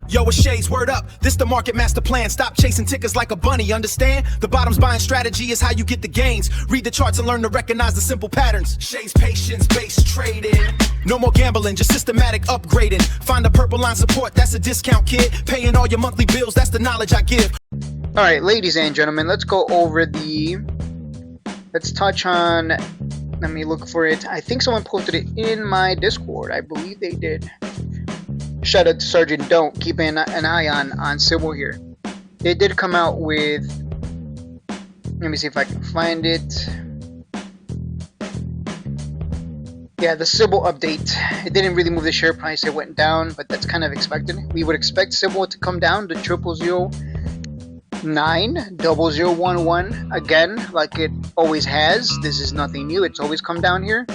Yo, it's Shay's, word up. This the market master plan. Stop chasing tickers like a bunny, understand? The bottom's buying strategy is how you get the gains. Read the charts and learn to recognize the simple patterns. Shay's patience-based trading. No more gambling, just systematic upgrading. Find a purple line support, that's a discount, kid. Paying all your monthly bills, that's the knowledge I give. Alright, ladies and gentlemen, let's go over let's touch on, let me look for it. I think someone posted it in my Discord. I believe they did. Shout out to Sergeant Don't, keeping an eye on Cybl here. They did come out with, let me see if I can find it. Yeah, the Cybl update. It didn't really move the share price, it went down, but that's kind of expected. We would expect Cybl to come down to 00090011 again, like it always has. This is nothing new, it's always come down here.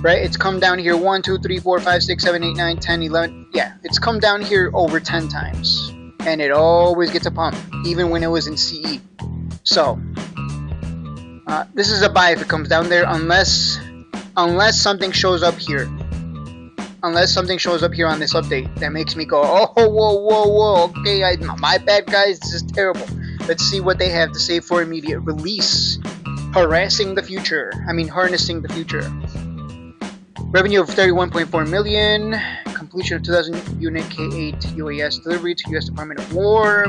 Right, it's come down here 1, 2, 3, 4, 5, 6, 7, 8, 9, 10, 11. Yeah, it's come down here over 10 times. And it always gets a pump, even when it was in CE. So, this is a buy if it comes down there, unless something shows up here. Unless something shows up here on this update that makes me go, oh, whoa, okay, my bad, guys, this is terrible. Let's see what they have to say for immediate release. Harnessing the future. Revenue of 31.4 million, completion of 2,000 unit K8 UAS delivery to U.S. Department of War.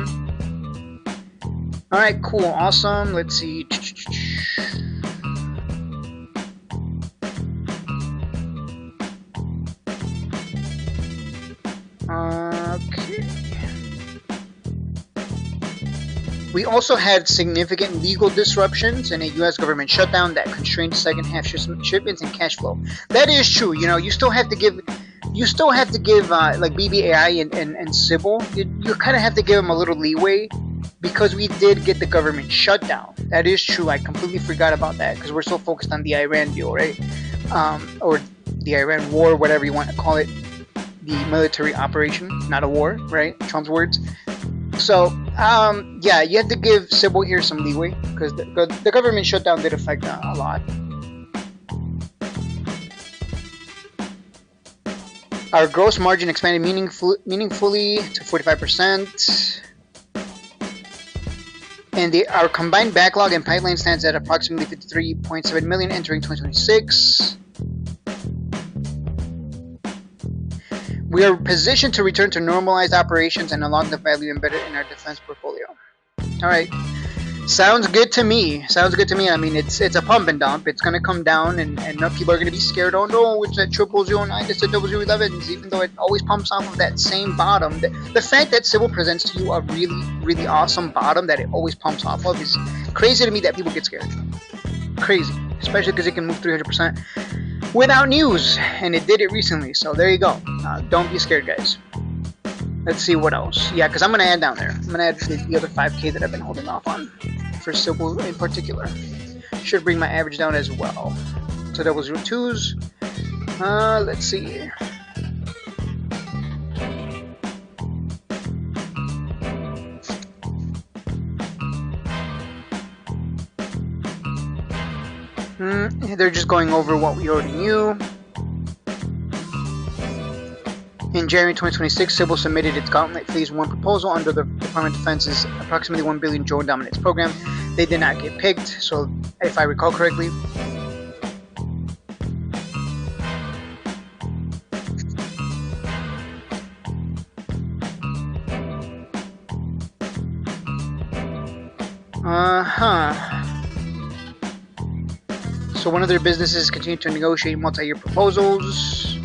Alright, cool, awesome. Let's see. Okay. We also had significant legal disruptions and a U.S. government shutdown that constrained second half shipments and cash flow. That is true. You know, you still have to give like BBAI and Cybl. You kind of have to give them a little leeway because we did get the government shutdown. That is true. I completely forgot about that because we're so focused on the Iran deal, right? Or the Iran war, whatever you want to call it. The military operation, not a war, right? Trump's words. So, yeah, you have to give Cybl here some leeway because the government shutdown did affect a lot. Our gross margin expanded meaningfully to 45%. And our combined backlog and pipeline stands at approximately 53.7 million entering 2026. We are positioned to return to normalized operations and unlock the value embedded in our defense portfolio. Alright. Sounds good to me. I mean, it's a pump and dump. It's going to come down and people are going to be scared. Oh no, it's at 0009, it's at 0011s, even though it always pumps off of that same bottom. The fact that Cybl presents to you a really, really awesome bottom that it always pumps off of is crazy to me that people get scared. Crazy. Especially because it can move 300%. Without news, and it did it recently, so there you go. Don't be scared, guys. Let's see what else. Yeah, because I'm going to add down there. I'm going to add the other 5K that I've been holding off on, for Cybl in particular. Should bring my average down as well. So 002s. Let's see. They're just going over what we already knew. In January 2026, Cybl submitted its Gauntlet Phase 1 proposal under the Department of Defense's approximately $1 billion drone dominance program. They did not get picked, so if I recall correctly. So one of their businesses continued to negotiate multi-year proposals.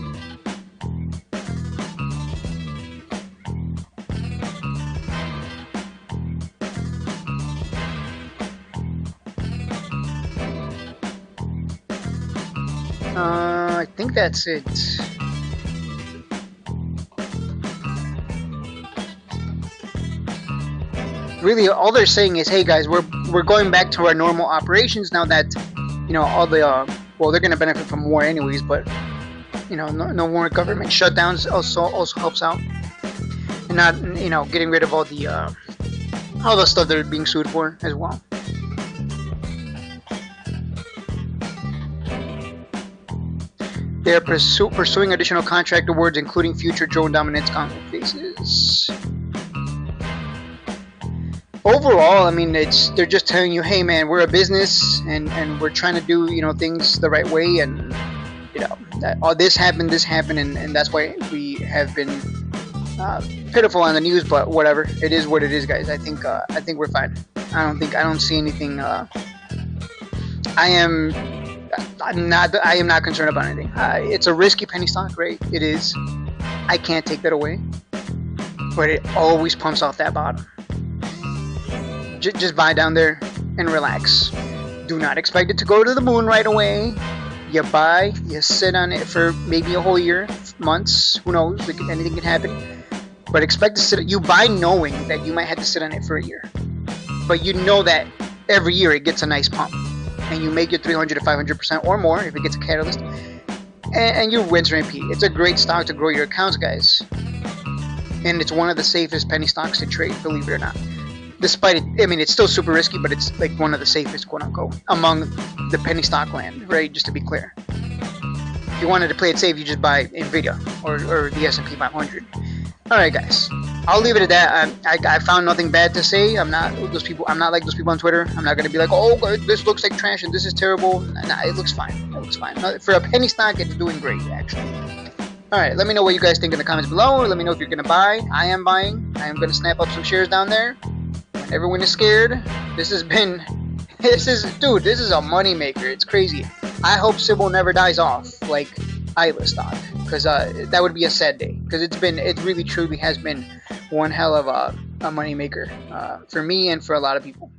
I think that's it. Really, all they're saying is, hey guys, we're going back to our normal operations now that, you know, all the well, they're gonna benefit from war anyways, but you know, no more government shutdowns also helps out, and not, you know, getting rid of all the stuff they're being sued for as well. They are pursuing additional contract awards, including future drone dominance conflict phases. Overall, I mean, they're just telling you, hey man, we're a business and we're trying to do, you know, things the right way, and you know that this happened, and that's why we have been pitiful on the news. But whatever, it is what it is, guys. I think we're fine. I don't see anything. I am not concerned about anything. It's a risky penny stock, right? It is. I can't take that away, but it always pumps off that bottom. Just buy down there and relax. Do not expect it to go to the moon right away. You buy, you sit on it for maybe a whole year, months, who knows, anything can happen. But expect to sit, you buy knowing that you might have to sit on it for a year. But you know that every year it gets a nice pump. And you make your 300 to 500% or more if it gets a catalyst. And you rinse and repeat. It's a great stock to grow your accounts, guys. And it's one of the safest penny stocks to trade, believe it or not. Despite it, I mean, it's still super risky, but it's like one of the safest, quote unquote, among the penny stock land, right? Just to be clear. If you wanted to play it safe, you just buy Nvidia or the S&P 500. All right, guys, I'll leave it at that. I found nothing bad to say. I'm not like those people on Twitter. I'm not gonna be like, oh, this looks like trash and this is terrible. Nah, it looks fine. It looks fine. For a penny stock, it's doing great, actually. All right, let me know what you guys think in the comments below. Let me know if you're gonna buy. I am buying. I am gonna snap up some shares down there. When everyone is scared, this is a money maker. It's crazy. I hope Cybl never dies off like Isla stock, because that would be a sad day, because it really truly has been one hell of a money maker for me and for a lot of people.